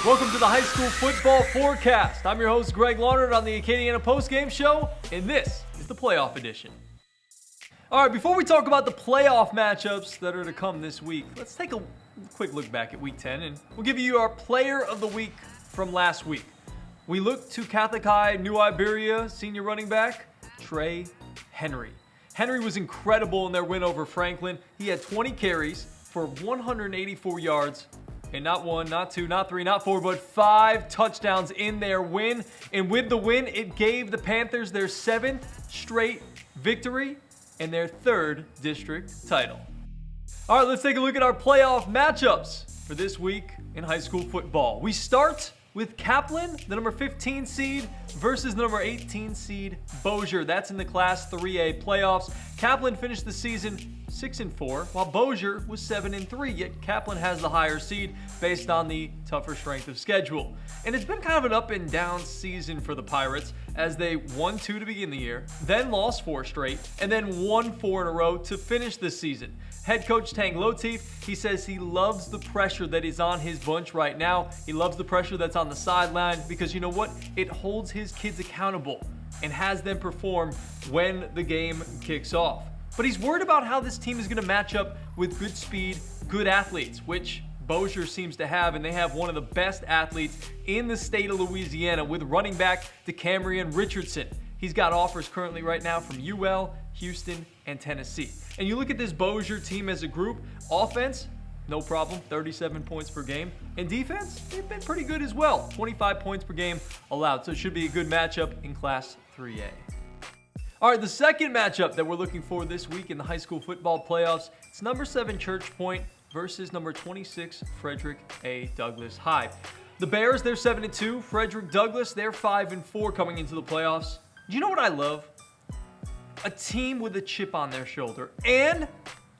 Welcome to the high school football forecast. I'm your host, Greg Larnard, on the Acadiana postgame show, and this is the playoff edition. All right, before we talk about the playoff matchups that are to come this week, let's take a quick look back at Week 10, and we'll give you our player of the week from last week. We look to Catholic High, New Iberia senior running back, Trey Henry. Henry was incredible in their win over Franklin. He had 20 carries for 184 yards. And not one, not two, not three, not four, but 5 touchdowns in their win. And with the win, it gave the Panthers their 7th straight victory and their 3rd district title. All right, let's take a look at our playoff matchups for this week in high school football. We start with Kaplan, the number 15 seed, versus the number 18 seed, Bossier. That's in the Class 3A playoffs. Kaplan finished the season 6-4, while Bossier was 7-3, yet Kaplan has the higher seed based on the tougher strength of schedule. And it's been kind of an up and down season for the Pirates, as they won 2 to begin the year, then lost 4 straight, and then won 4 in a row to finish the season. Head coach Tang Lotif, he says he loves the pressure that is on his bunch right now. He loves the pressure that's on the sideline because you know what? It holds his kids accountable and has them perform when the game kicks off. But he's worried about how this team is going to match up with good speed, good athletes, which Bossier seems to have, and they have one of the best athletes in the state of Louisiana with running back DeCamerion Richardson. He's got offers currently right now from UL, Houston, and Tennessee. And you look at this Bossier team as a group, offense, no problem, 37 points per game. And defense, they've been pretty good as well, 25 points per game allowed. So it should be a good matchup in Class 3A. All right, the second matchup that we're looking for this week in the high school football playoffs, it's number 7 Church Point versus number 26 Frederick A. Douglas High. The Bears, they're 7-2. Frederick Douglass, they're 5-4 coming into the playoffs. Do you know what I love? A team with a chip on their shoulder and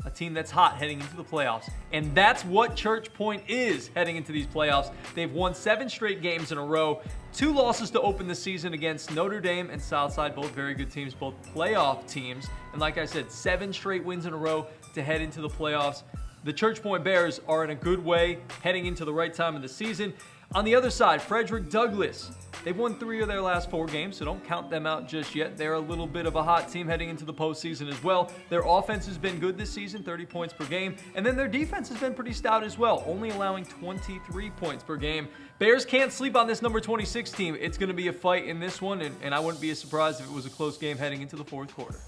a team that's hot heading into the playoffs. And that's what Church Point is heading into these playoffs. They've won 7 straight games in a row. 2 losses to open the season against Notre Dame and Southside, both very good teams, both playoff teams. And like I said, 7 straight wins in a row to head into the playoffs. The Church Point Bears are in a good way heading into the right time of the season. On the other side, Frederick Douglass. They've won 3 of their last 4 games, so don't count them out just yet. They're a little bit of a hot team heading into the postseason as well. Their offense has been good this season, 30 points per game. And then their defense has been pretty stout as well, only allowing 23 points per game. Bears can't sleep on this number 26 team. It's going to be a fight in this one, and I wouldn't be surprised if it was a close game heading into the 4th quarter.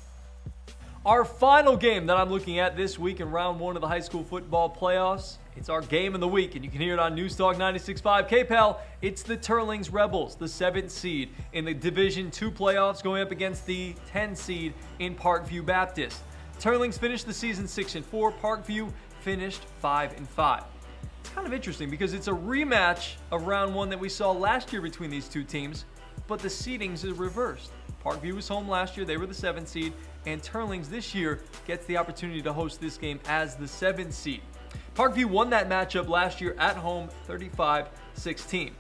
Our final game that I'm looking at this week in round 1 of the high school football playoffs, it's our game of the week, and you can hear it on News Talk 96.5 KPEL. It's the Teurlings Rebels, the 7th seed in the Division II playoffs, going up against the 10 seed in Parkview Baptist. Teurlings finished the season 6-4. Parkview finished 5-5. It's kind of interesting because it's a rematch of round 1 that we saw last year between these two teams, but the seedings is reversed. Parkview was home last year. They were the 7th seed. And Teurlings this year gets the opportunity to host this game as the 7th seed. Parkview won that matchup last year at home, 35-16.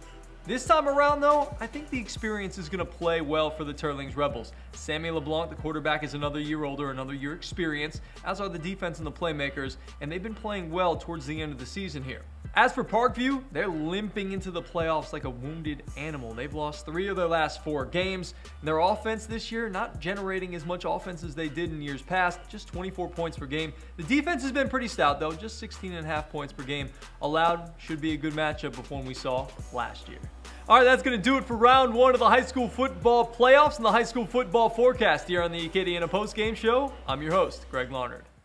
This time around, though, I think the experience is going to play well for the Teurlings Rebels. Sammy LeBlanc, the quarterback, is another year older, another year experience, as are the defense and the playmakers, and they've been playing well towards the end of the season here. As for Parkview, they're limping into the playoffs like a wounded animal. They've lost 3 of their last 4 games. And their offense this year, not generating as much offense as they did in years past, just 24 points per game. The defense has been pretty stout, though, just 16.5 points per game allowed. Should be a good matchup with one we saw last year. All right, that's going to do it for round 1 of the high school football playoffs and the high school football forecast here on the Acadiana Postgame Show. I'm your host, Greg Larnard.